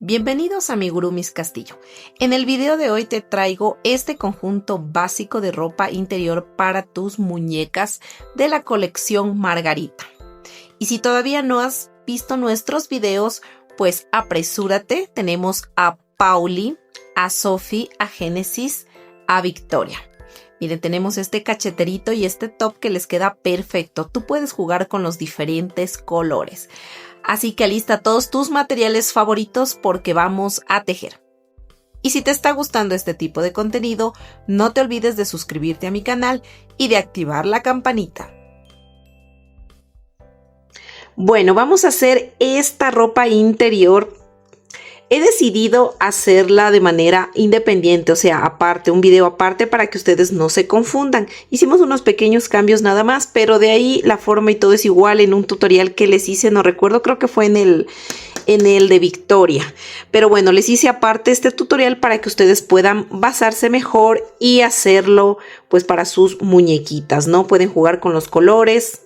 Bienvenidos a Migurumis Castillo. En el video de hoy te traigo este conjunto básico de ropa interior para tus muñecas de la colección Margarita. Y si todavía no has visto nuestros videos, pues apresúrate. Tenemos a Pauli, a Sophie, a Génesis, a Victoria. Miren, tenemos este cacheterito y este top que les queda perfecto. Tú puedes jugar con los diferentes colores. Así que alista todos tus materiales favoritos porque vamos a tejer. Y si te está gustando este tipo de contenido, no te olvides de suscribirte a mi canal y de activar la campanita. Bueno, vamos a hacer esta ropa interior. He decidido hacerla de manera independiente, o sea, aparte, un video aparte para que ustedes no se confundan. Hicimos unos pequeños cambios nada más, pero de ahí la forma y todo es igual en un tutorial que les hice, no recuerdo, creo que fue en el de Victoria. Pero bueno, les hice aparte este tutorial para que ustedes puedan basarse mejor y hacerlo pues para sus muñequitas, ¿no? Pueden jugar con los colores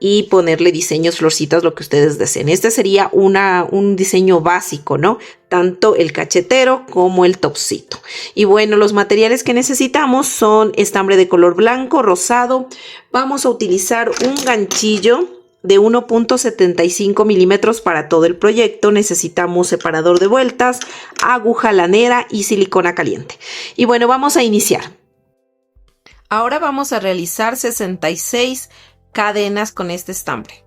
y ponerle diseños, florcitas, lo que ustedes deseen. Este sería un diseño básico, ¿no? Tanto el cachetero como el topcito. Y bueno, los materiales que necesitamos son estambre de color blanco, rosado. Vamos a utilizar un ganchillo de 1.75 milímetros para todo el proyecto. Necesitamos separador de vueltas, aguja lanera y silicona caliente. Y bueno, vamos a iniciar. Ahora vamos a realizar 66 cadenas con este estambre.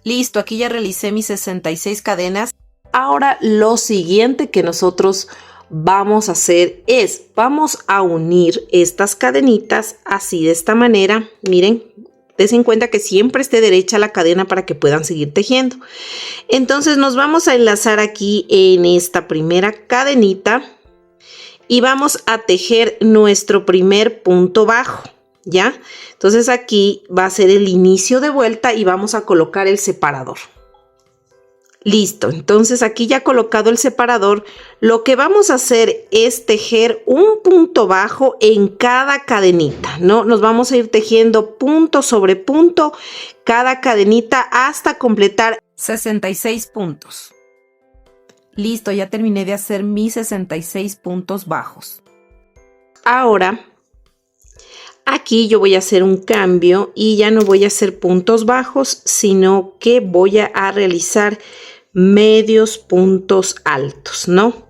Listo, aquí ya realicé mis 66 cadenas. Ahora lo siguiente que nosotros vamos a hacer es, vamos a unir estas cadenitas así de esta manera. Miren, des en cuenta que siempre esté derecha la cadena para que puedan seguir tejiendo. Entonces nos vamos a enlazar aquí en esta primera cadenita y vamos a tejer nuestro primer punto bajo. ¿Ya? Entonces aquí va a ser el inicio de vuelta y vamos a colocar el separador. Listo, entonces aquí ya colocado el separador, lo que vamos a hacer es tejer un punto bajo en cada cadenita, ¿no? Nos vamos a ir tejiendo punto sobre punto cada cadenita hasta completar 66 puntos. Listo, ya terminé de hacer mis 66 puntos bajos. Ahora aquí yo voy a hacer un cambio y ya no voy a hacer puntos bajos, sino que voy a realizar medios puntos altos, ¿no?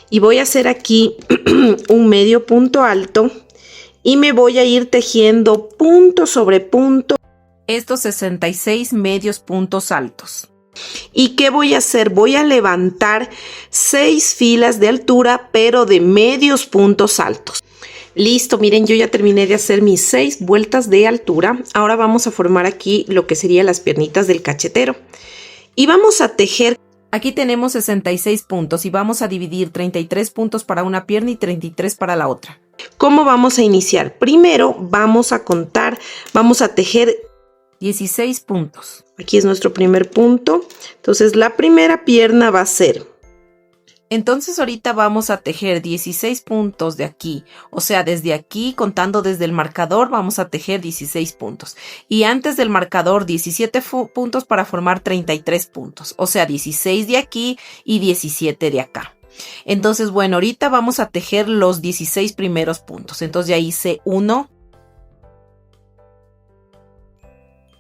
Y voy a hacer aquí un medio punto alto y me voy a ir tejiendo punto sobre punto estos 66 medios puntos altos. ¿Y qué voy a hacer? Voy a levantar 6 filas de altura, pero de medios puntos altos. Listo, miren, yo ya terminé de hacer mis 6 vueltas de altura. Ahora vamos a formar aquí lo que serían las piernitas del cachetero. Y vamos a tejer. Aquí tenemos 66 puntos y vamos a dividir 33 puntos para una pierna y 33 para la otra. ¿Cómo vamos a iniciar? Primero vamos a contar, vamos a tejer 16 puntos. Aquí es nuestro primer punto. Entonces la primera pierna va a ser. Entonces ahorita vamos a tejer 16 puntos de aquí, o sea, desde aquí, contando desde el marcador, vamos a tejer 16 puntos. Y antes del marcador, 17 puntos para formar 33 puntos, o sea, 16 de aquí y 17 de acá. Entonces, bueno, ahorita vamos a tejer los 16 primeros puntos. Entonces ya hice 1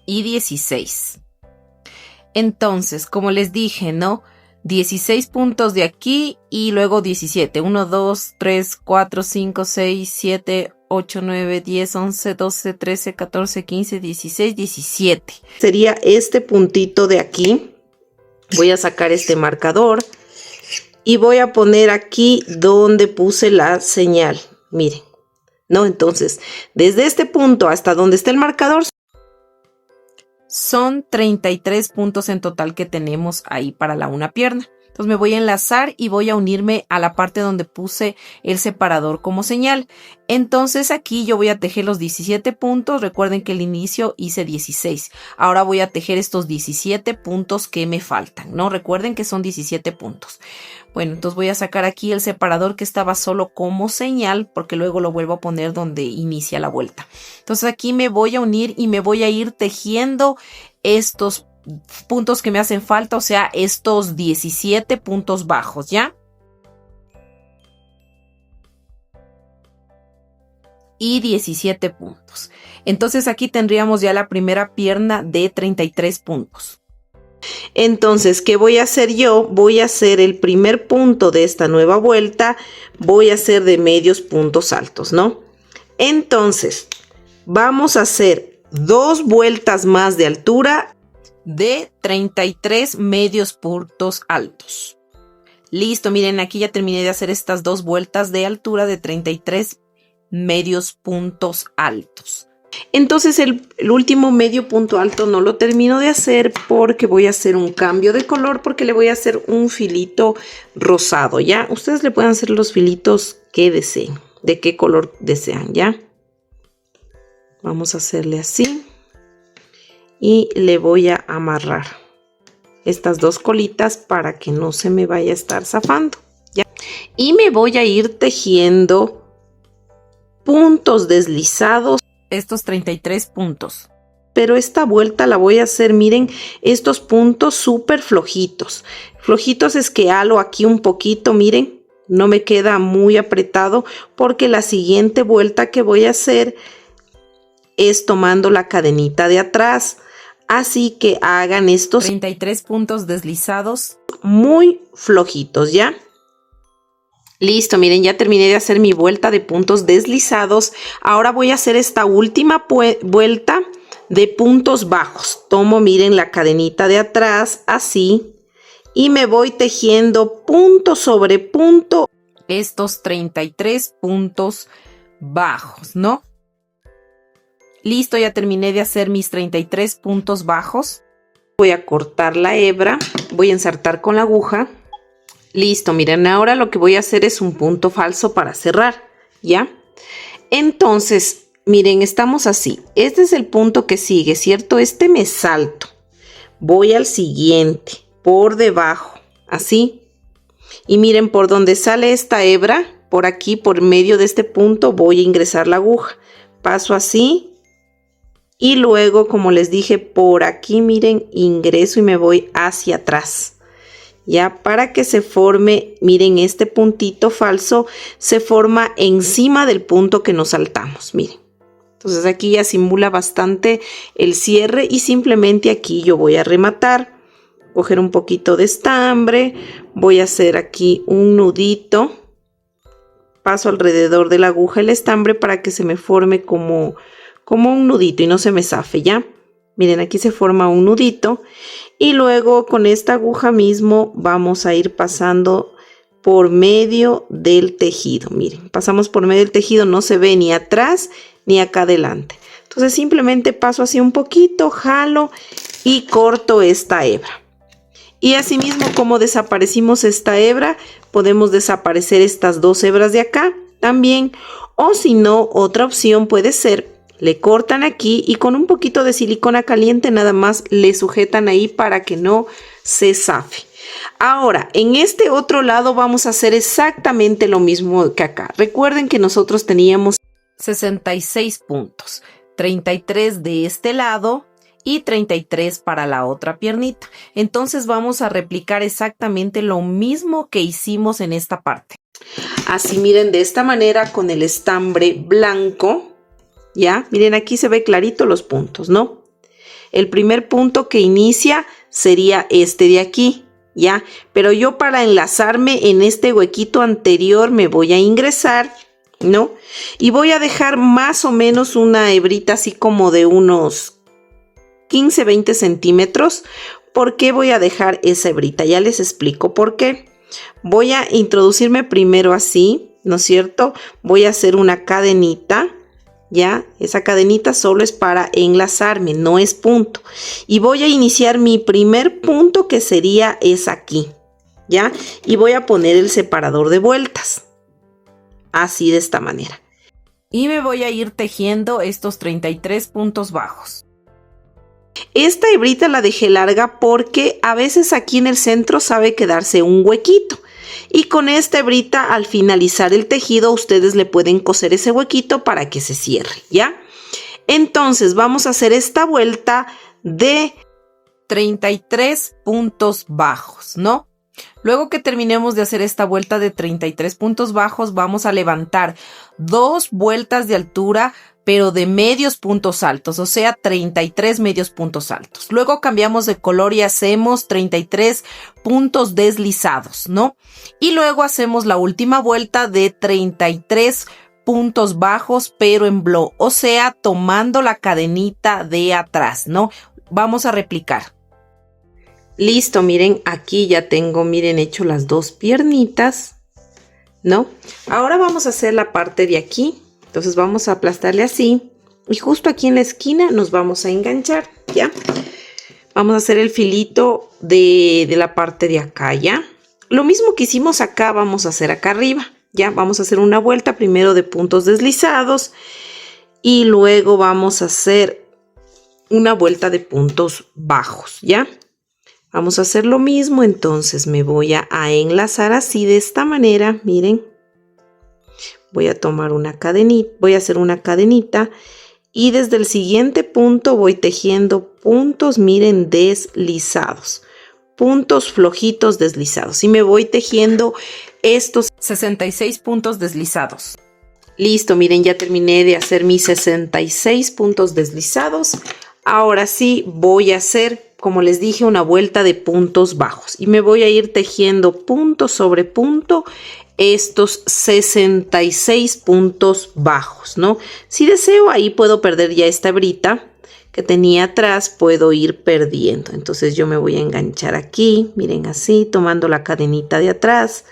y 16. Entonces, como les dije, ¿no? 16 puntos de aquí y luego 17. 1, 2, 3, 4, 5, 6, 7, 8, 9, 10, 11, 12, 13, 14, 15, 16, 17. Sería este puntito de aquí. Voy a sacar este marcador y voy a poner aquí donde puse la señal. Miren, ¿no? Entonces, desde este punto hasta donde está el marcador, son 33 puntos en total que tenemos ahí para la una pierna. Entonces me voy a enlazar y voy a unirme a la parte donde puse el separador como señal. Entonces aquí yo voy a tejer los 17 puntos. Recuerden que al inicio hice 16. Ahora voy a tejer estos 17 puntos que me faltan, ¿no? Recuerden que son 17 puntos. Bueno, entonces voy a sacar aquí el separador que estaba solo como señal porque luego lo vuelvo a poner donde inicia la vuelta. Entonces aquí me voy a unir y me voy a ir tejiendo estos puntos que me hacen falta, o sea, estos 17 puntos bajos, ¿ya? Y 17 puntos. Entonces aquí tendríamos ya la primera pierna de 33 puntos. Entonces, ¿qué voy a hacer yo? Voy a hacer el primer punto de esta nueva vuelta, voy a hacer de medios puntos altos, ¿no? Entonces, vamos a hacer 2 vueltas más de altura de 33 medios puntos altos. Listo, miren, aquí ya terminé de hacer estas 2 vueltas de altura de 33 medios puntos altos. Entonces el último medio punto alto no lo termino de hacer porque voy a hacer un cambio de color, porque le voy a hacer un filito rosado, ¿ya? Ustedes le pueden hacer los filitos que deseen, de qué color desean, ¿ya? Vamos a hacerle así y le voy a amarrar estas 2 colitas para que no se me vaya a estar zafando, ¿ya? Y me voy a ir tejiendo puntos deslizados, estos 33 puntos. Pero esta vuelta la voy a hacer, miren, estos puntos súper flojitos. Flojitos es que halo aquí un poquito, miren, no me queda muy apretado porque la siguiente vuelta que voy a hacer es tomando la cadenita de atrás. Así que hagan estos 33 puntos deslizados muy flojitos, ¿ya? Listo, miren, ya terminé de hacer mi vuelta de puntos deslizados. Ahora voy a hacer esta última vuelta de puntos bajos. Tomo, miren, la cadenita de atrás, así, y me voy tejiendo punto sobre punto estos 33 puntos bajos, ¿no? Listo, ya terminé de hacer mis 33 puntos bajos. Voy a cortar la hebra, voy a ensartar con la aguja. Listo, miren, ahora lo que voy a hacer es un punto falso para cerrar, ¿ya? Entonces, miren, estamos así. Este es el punto que sigue, ¿cierto? Este me salto. Voy al siguiente, por debajo, así. Y miren, por donde sale esta hebra, por aquí, por medio de este punto, voy a ingresar la aguja. Paso así. Y luego, como les dije, por aquí, miren, ingreso y me voy hacia atrás. Ya, para que se forme, miren, este puntito falso se forma encima del punto que nos saltamos, miren. Entonces aquí ya simula bastante el cierre y simplemente aquí yo voy a rematar, coger un poquito de estambre, voy a hacer aquí un nudito, paso alrededor de la aguja el estambre para que se me forme como un nudito y no se me zafe, ¿ya? Miren, aquí se forma un nudito y luego con esta aguja mismo vamos a ir pasando por medio del tejido. Miren, pasamos por medio del tejido, no se ve ni atrás ni acá adelante. Entonces simplemente paso así un poquito, jalo y corto esta hebra. Y asimismo, como desaparecimos esta hebra, podemos desaparecer estas 2 hebras de acá también. O si no, otra opción puede ser, le cortan aquí y con un poquito de silicona caliente nada más le sujetan ahí para que no se zafe. Ahora, en este otro lado vamos a hacer exactamente lo mismo que acá. Recuerden que nosotros teníamos 66 puntos, 33 de este lado y 33 para la otra piernita. Entonces vamos a replicar exactamente lo mismo que hicimos en esta parte. Así, miren, de esta manera con el estambre blanco. Ya, miren, aquí se ve clarito los puntos, ¿no? El primer punto que inicia sería este de aquí, ¿ya? Pero yo para enlazarme en este huequito anterior me voy a ingresar, ¿no? Y voy a dejar más o menos una hebrita así como de unos 15-20 centímetros. ¿Por qué voy a dejar esa hebrita? Ya les explico por qué. Voy a introducirme primero así, ¿no es cierto? Voy a hacer una cadenita. Ya, esa cadenita solo es para enlazarme, no es punto. Y voy a iniciar mi primer punto que sería es aquí, ya. Y voy a poner el separador de vueltas, así de esta manera. Y me voy a ir tejiendo estos 33 puntos bajos. Esta hebrita la dejé larga porque a veces aquí en el centro sabe quedarse un huequito. Y con esta hebrita al finalizar el tejido ustedes le pueden coser ese huequito para que se cierre, ¿ya? Entonces vamos a hacer esta vuelta de 33 puntos bajos, ¿no? Luego que terminemos de hacer esta vuelta de 33 puntos bajos, vamos a levantar 2 vueltas de altura, pero de medios puntos altos, o sea, 33 medios puntos altos. Luego cambiamos de color y hacemos 33 puntos deslizados, ¿no? Y luego hacemos la última vuelta de 33 puntos bajos, pero en blow, o sea, tomando la cadenita de atrás, ¿no? Vamos a replicar. Listo, miren, aquí ya tengo, miren, hecho las 2 piernitas, ¿no? Ahora vamos a hacer la parte de aquí. Entonces vamos a aplastarle así y justo aquí en la esquina nos vamos a enganchar, ¿ya? Vamos a hacer el filito de la parte de acá, ¿ya? Lo mismo que hicimos acá vamos a hacer acá arriba, ¿ya? Vamos a hacer una vuelta primero de puntos deslizados y luego vamos a hacer una vuelta de puntos bajos, ¿ya? Vamos a hacer lo mismo, entonces me voy a enlazar así de esta manera, miren. Voy a tomar una cadenita, voy a hacer una cadenita y desde el siguiente punto voy tejiendo puntos, miren, deslizados, puntos flojitos deslizados y me voy tejiendo estos 66 puntos deslizados. Listo, miren, ya terminé de hacer mis 66 puntos deslizados. Ahora sí voy a hacer, como les dije, una vuelta de puntos bajos y me voy a ir tejiendo punto sobre punto estos 66 puntos bajos, ¿no? Si deseo, ahí puedo perder ya esta hebrita que tenía atrás, puedo ir perdiendo. Entonces yo me voy a enganchar aquí, miren así, tomando la cadenita de atrás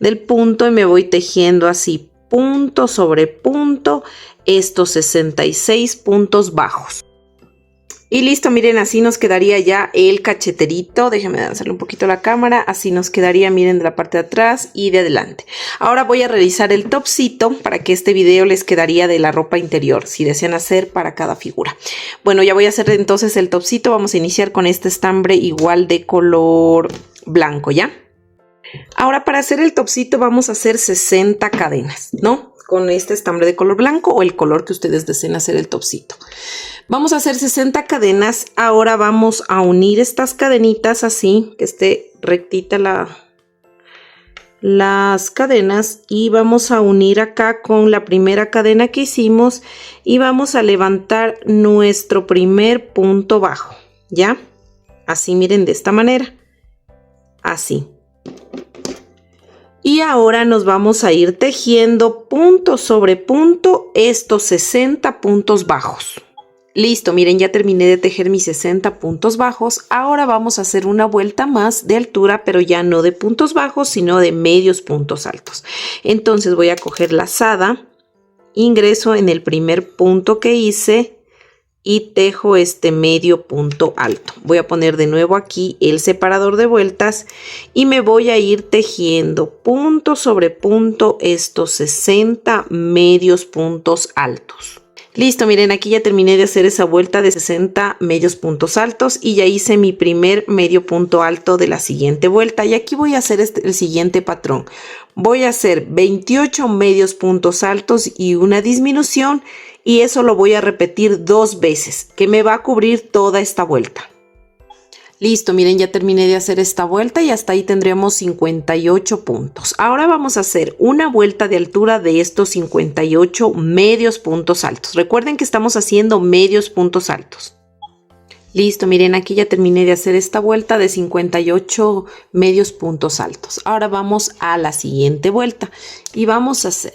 del punto y me voy tejiendo así, punto sobre punto, estos 66 puntos bajos. Y listo, miren, así nos quedaría ya el cacheterito. Déjenme lanzarle un poquito la cámara. Así nos quedaría, miren, de la parte de atrás y de adelante. Ahora voy a realizar el topcito para que este video les quedaría de la ropa interior, si desean hacer para cada figura. Bueno, ya voy a hacer entonces el topcito. Vamos a iniciar con este estambre igual de color blanco, ¿ya? Ahora para hacer el topcito vamos a hacer 60 cadenas, ¿no? Con este estambre de color blanco o el color que ustedes deseen hacer el topcito. Vamos a hacer 60 cadenas. Ahora vamos a unir estas cadenitas así, que esté rectita las cadenas, y vamos a unir acá con la primera cadena que hicimos y vamos a levantar nuestro primer punto bajo, ¿ya? Así, miren, de esta manera. Así. Y ahora nos vamos a ir tejiendo punto sobre punto estos 60 puntos bajos. Listo, miren, ya terminé de tejer mis 60 puntos bajos. Ahora vamos a hacer una vuelta más de altura, pero ya no de puntos bajos, sino de medios puntos altos. Entonces voy a coger lazada, ingreso en el primer punto que hice y tejo este medio punto alto. Voy a poner de nuevo aquí el separador de vueltas y me voy a ir tejiendo punto sobre punto estos 60 medios puntos altos. Listo, miren, aquí ya terminé de hacer esa vuelta de 60 medios puntos altos y ya hice mi primer medio punto alto de la siguiente vuelta. Y aquí voy a hacer el siguiente patrón. Voy a hacer 28 medios puntos altos y una disminución, y eso lo voy a repetir 2 veces, que me va a cubrir toda esta vuelta. Listo, miren, ya terminé de hacer esta vuelta y hasta ahí tendremos 58 puntos. Ahora vamos a hacer una vuelta de altura de estos 58 medios puntos altos. Recuerden que estamos haciendo medios puntos altos. Listo, miren, aquí ya terminé de hacer esta vuelta de 58 medios puntos altos. Ahora vamos a la siguiente vuelta y vamos a hacer.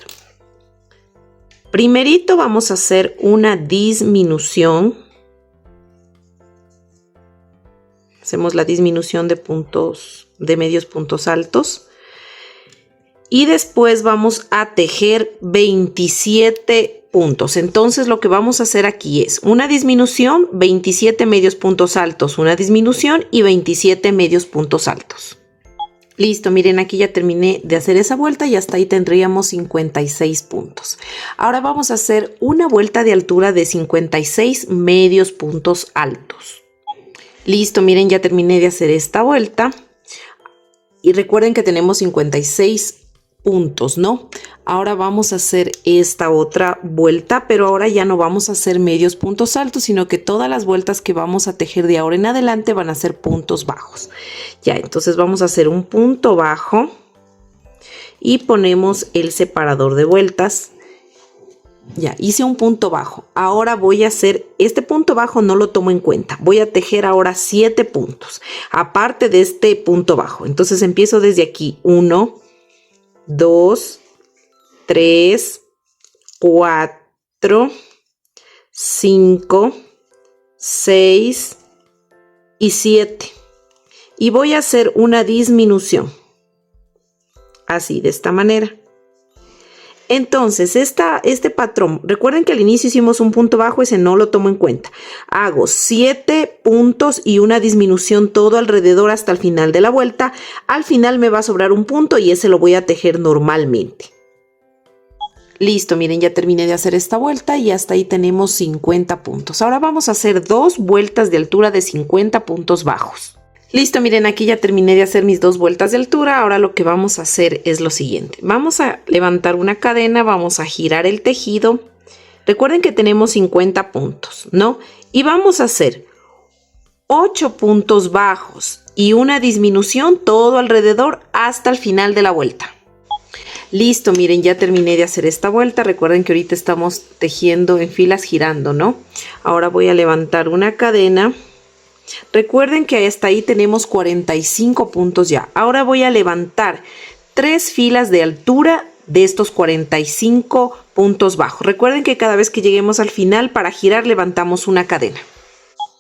Primerito vamos a hacer una disminución. Hacemos la disminución de puntos, de medios puntos altos. Y después vamos a tejer 27 puntos. Entonces lo que vamos a hacer aquí es una disminución, 27 medios puntos altos, una disminución y 27 medios puntos altos. Listo, miren, aquí ya terminé de hacer esa vuelta y hasta ahí tendríamos 56 puntos. Ahora vamos a hacer una vuelta de altura de 56 medios puntos altos. Listo, miren, ya terminé de hacer esta vuelta y recuerden que tenemos 56 puntos, ¿no? Ahora vamos a hacer esta otra vuelta, pero ahora ya no vamos a hacer medios puntos altos, sino que todas las vueltas que vamos a tejer de ahora en adelante van a ser puntos bajos. Ya, entonces vamos a hacer un punto bajo y ponemos el separador de vueltas. Ya, hice un punto bajo. Ahora voy a hacer, este punto bajo no lo tomo en cuenta. Voy a tejer ahora 7 puntos, aparte de este punto bajo. Entonces empiezo desde aquí. 1, 2, 3, 4, 5, 6 y 7. Y voy a hacer una disminución. Así, de esta manera. Entonces, este patrón, recuerden que al inicio hicimos un punto bajo, ese no lo tomo en cuenta. Hago 7 puntos y una disminución todo alrededor hasta el final de la vuelta. Al final me va a sobrar un punto y ese lo voy a tejer normalmente. Listo, miren, ya terminé de hacer esta vuelta y hasta ahí tenemos 50 puntos. Ahora vamos a hacer 2 vueltas de altura de 50 puntos bajos. Listo, miren, aquí ya terminé de hacer mis 2 vueltas de altura. Ahora lo que vamos a hacer es lo siguiente. Vamos a levantar una cadena, vamos a girar el tejido. Recuerden que tenemos 50 puntos, ¿no? Y vamos a hacer 8 puntos bajos y una disminución todo alrededor hasta el final de la vuelta. Listo, miren, ya terminé de hacer esta vuelta. Recuerden que ahorita estamos tejiendo en filas girando, ¿no? Ahora voy a levantar una cadena. Recuerden que hasta ahí tenemos 45 puntos ya. Ahora voy a levantar 3 filas de altura de estos 45 puntos bajos. Recuerden que cada vez que lleguemos al final, para girar levantamos una cadena.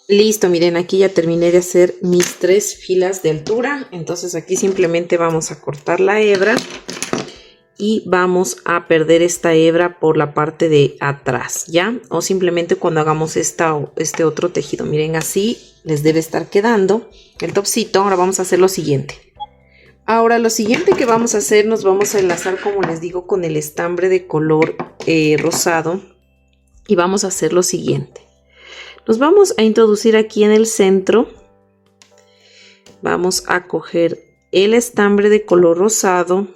Listo, miren, aquí ya terminé de hacer mis 3 filas de altura. Entonces aquí simplemente vamos a cortar la hebra y vamos a perder esta hebra por la parte de atrás, ¿ya? O simplemente cuando hagamos este otro tejido. Miren, así les debe estar quedando el topsito. Ahora vamos a hacer lo siguiente. Ahora lo siguiente que vamos a hacer, nos vamos a enlazar, como les digo, con el estambre de color rosado. Y vamos a hacer lo siguiente. Nos vamos a introducir aquí en el centro. Vamos a coger el estambre de color rosado,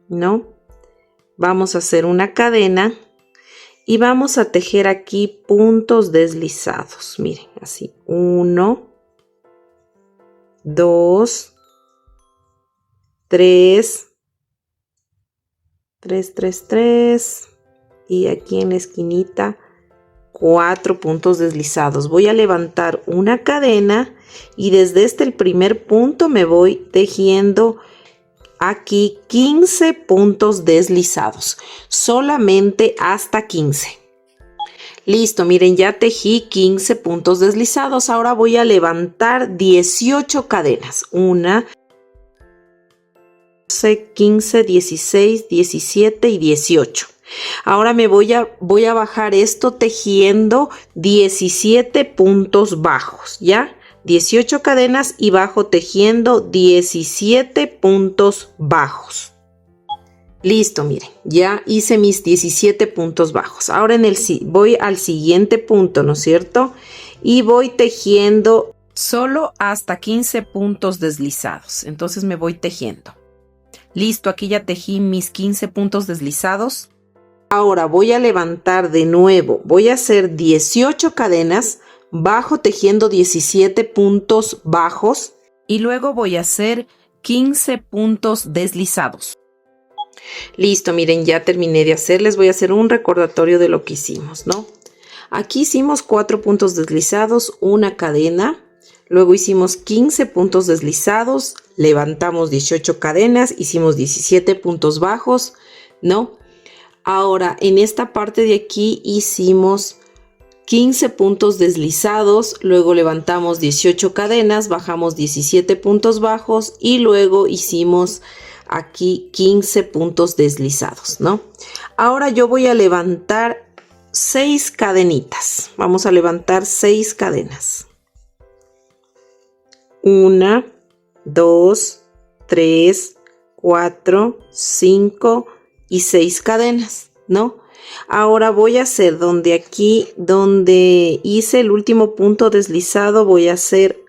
¿no? Vamos a hacer una cadena y vamos a tejer aquí puntos deslizados. Miren, así. 1, 2, 3, 3, 3, 3. Y aquí en la esquinita 4 puntos deslizados. Voy a levantar una cadena y desde el primer punto me voy tejiendo aquí 15 puntos deslizados, solamente hasta 15. Listo, miren, ya tejí 15 puntos deslizados. Ahora voy a levantar 18 cadenas. 1, 12, 15, 16, 17 y 18. Ahora me voy a bajar esto tejiendo 17 puntos bajos, ¿ya? 18 cadenas y bajo tejiendo 17 puntos bajos. Listo, miren, ya hice mis 17 puntos bajos. Ahora voy al siguiente punto, ¿no es cierto? Y voy tejiendo solo hasta 15 puntos deslizados. Entonces me voy tejiendo. Listo, aquí ya tejí mis 15 puntos deslizados. Ahora voy a levantar de nuevo, voy a hacer 18 cadenas, bajo tejiendo 17 puntos bajos y luego voy a hacer 15 puntos deslizados. Listo, miren, ya terminé de hacer. Les voy a hacer un recordatorio de lo que hicimos, ¿no? Aquí hicimos 4 puntos deslizados, una cadena, luego hicimos 15 puntos deslizados, levantamos 18 cadenas, hicimos 17 puntos bajos, ¿no? Ahora en esta parte de aquí hicimos 15 puntos deslizados, luego levantamos 18 cadenas, bajamos 17 puntos bajos y luego hicimos aquí 15 puntos deslizados, ¿no? Ahora yo voy a levantar 6 cadenitas. Vamos a levantar 6 cadenas. 1, 2, 3, 4, 5 y 6 cadenas, ¿no? Ahora voy a hacer donde hice el último punto deslizado, voy a hacer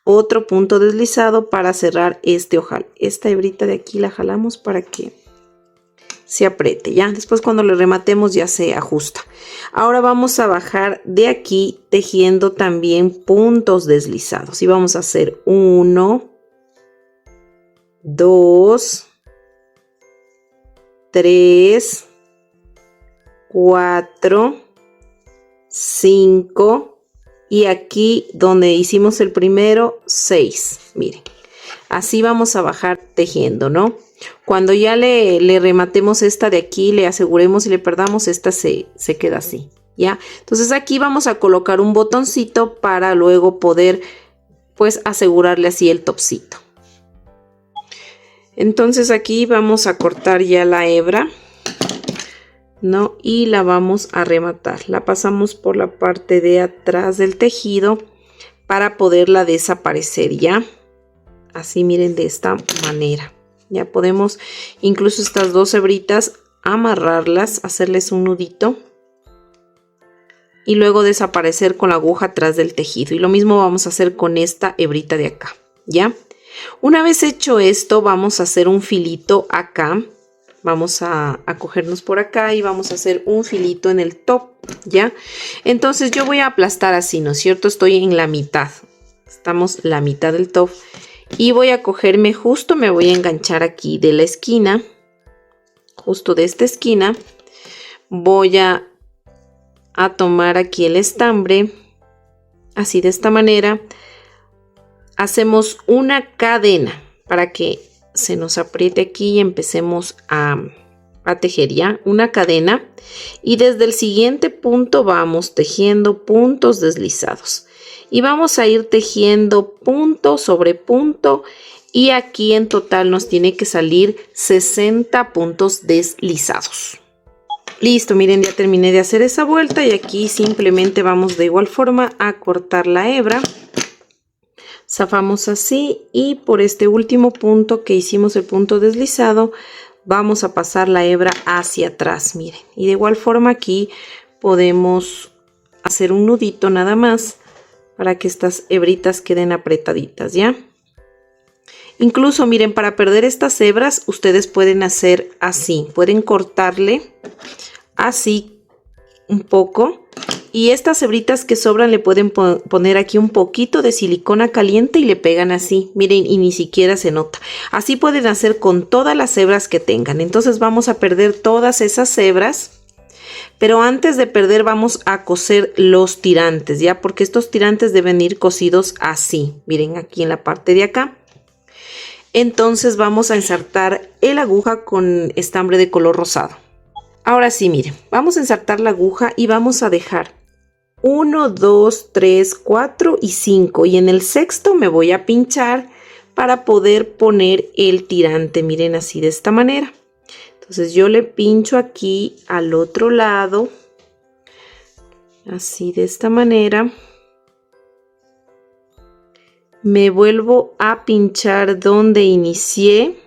otro punto deslizado para cerrar este ojal. Esta hebrita de aquí la jalamos para que se apriete, ya. Después cuando le rematemos ya se ajusta. Ahora vamos a bajar de aquí tejiendo también puntos deslizados. Y vamos a hacer 1, 2, 3, 4, 5 y aquí donde hicimos el primero 6. Miren, así vamos a bajar tejiendo, ¿no? Cuando ya le rematemos esta de aquí, le aseguremos y le perdamos, esta se queda así, ¿ya? Entonces aquí vamos a colocar un botoncito para luego poder pues asegurarle así el topcito. Entonces aquí vamos a cortar ya la hebra, ¿no? Y la vamos a rematar. La pasamos por la parte de atrás del tejido para poderla desaparecer, ¿ya? Así miren, de esta manera. Ya podemos incluso estas dos hebritas amarrarlas, hacerles un nudito y luego desaparecer con la aguja atrás del tejido. Y lo mismo vamos a hacer con esta hebrita de acá, ¿ya? Una vez hecho esto, vamos a hacer un filito acá. Vamos a cogernos por acá y vamos a hacer un filito en el top, ¿ya? Entonces yo voy a aplastar así, ¿no es cierto? Estoy en la mitad. Estamos la mitad del top. Y voy a cogerme justo, me voy a enganchar aquí de la esquina. Justo de esta esquina. Voy a tomar aquí el estambre. Así de esta manera. Hacemos una cadena para que se nos apriete aquí y empecemos a tejer, ya una cadena, y desde el siguiente punto vamos tejiendo puntos deslizados y vamos a ir tejiendo punto sobre punto y aquí en total nos tiene que salir 60 puntos deslizados. Listo, miren, ya terminé de hacer esa vuelta y aquí simplemente vamos de igual forma a cortar la hebra. Zafamos así y por este último punto que hicimos el punto deslizado vamos a pasar la hebra hacia atrás, miren. Y de igual forma aquí podemos hacer un nudito nada más para que estas hebritas queden apretaditas, ¿ya? Incluso miren, para perder estas hebras ustedes pueden hacer así, pueden cortarle así un poco. Y estas hebritas que sobran le pueden poner aquí un poquito de silicona caliente y le pegan así. Miren, y ni siquiera se nota. Así pueden hacer con todas las hebras que tengan. Entonces vamos a perder todas esas hebras. Pero antes de perder vamos a coser los tirantes, ¿ya? Porque estos tirantes deben ir cosidos así. Miren, aquí en la parte de acá. Entonces vamos a ensartar el aguja con estambre de color rosado. Ahora sí, miren, vamos a ensartar la aguja y vamos a dejar 1, 2, 3, 4 y 5. Y en el sexto me voy a pinchar para poder poner el tirante. Miren, así de esta manera. Entonces yo le pincho aquí al otro lado. Así de esta manera. Me vuelvo a pinchar donde inicié.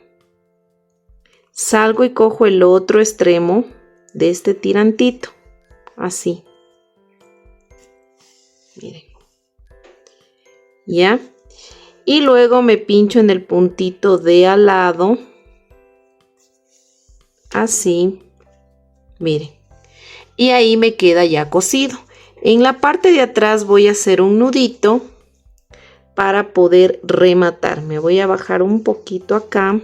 Salgo y cojo el otro extremo de este tirantito. Así. Miren, ya, y luego me pincho en el puntito de al lado, así, miren, y ahí me queda ya cosido. En la parte de atrás voy a hacer un nudito para poder rematar. Me voy a bajar un poquito acá,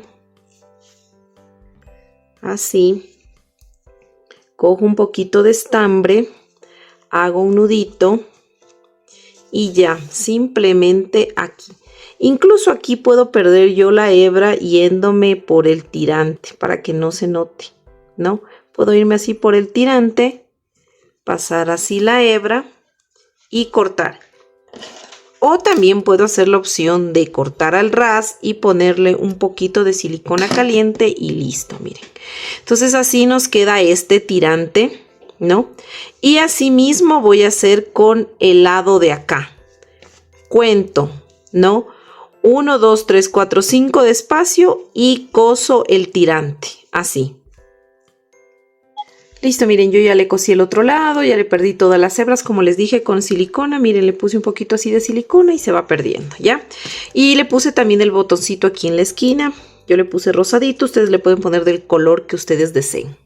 así, cojo un poquito de estambre, hago un nudito. Y ya, simplemente aquí. Incluso aquí puedo perder yo la hebra yéndome por el tirante para que no se note, ¿no? Puedo irme así por el tirante, pasar así la hebra y cortar. O también puedo hacer la opción de cortar al ras y ponerle un poquito de silicona caliente y listo, miren. Entonces así nos queda este tirante, ¿no? Y así mismo voy a hacer con el lado de acá. Cuento, ¿no? 1, 2, 3, 4, 5 despacio y coso el tirante, así. Listo, miren, yo ya le cosí el otro lado, ya le perdí todas las hebras, como les dije, con silicona. Miren, le puse un poquito así de silicona y se va perdiendo, ¿ya? Y le puse también el botoncito aquí en la esquina. Yo le puse rosadito, ustedes le pueden poner del color que ustedes deseen.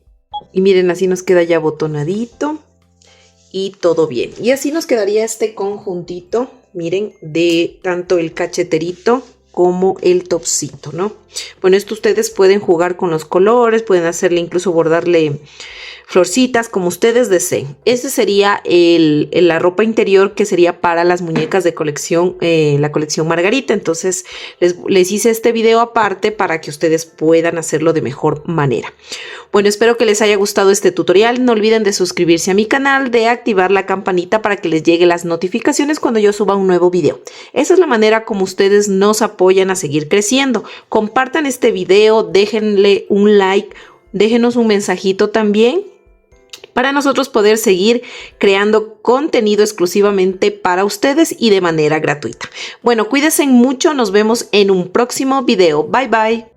Y miren, así nos queda ya botonadito y todo bien. Y así nos quedaría este conjuntito, miren, de tanto el cacheterito como el topsito, ¿no? Bueno, esto ustedes pueden jugar con los colores, pueden hacerle incluso bordarle florcitas como ustedes deseen. Ese sería la ropa interior que sería para las muñecas de colección, la colección Margarita. Entonces les hice este video aparte para que ustedes puedan hacerlo de mejor manera. Bueno, espero que les haya gustado este tutorial. No olviden de suscribirse a mi canal, de activar la campanita para que les llegue las notificaciones cuando yo suba un nuevo video. Esa es la manera como ustedes nos apoyan a seguir creciendo. Compartan este video, déjenle un like, déjenos un mensajito también para nosotros poder seguir creando contenido exclusivamente para ustedes y de manera gratuita. Bueno, cuídense mucho, nos vemos en un próximo video. Bye bye.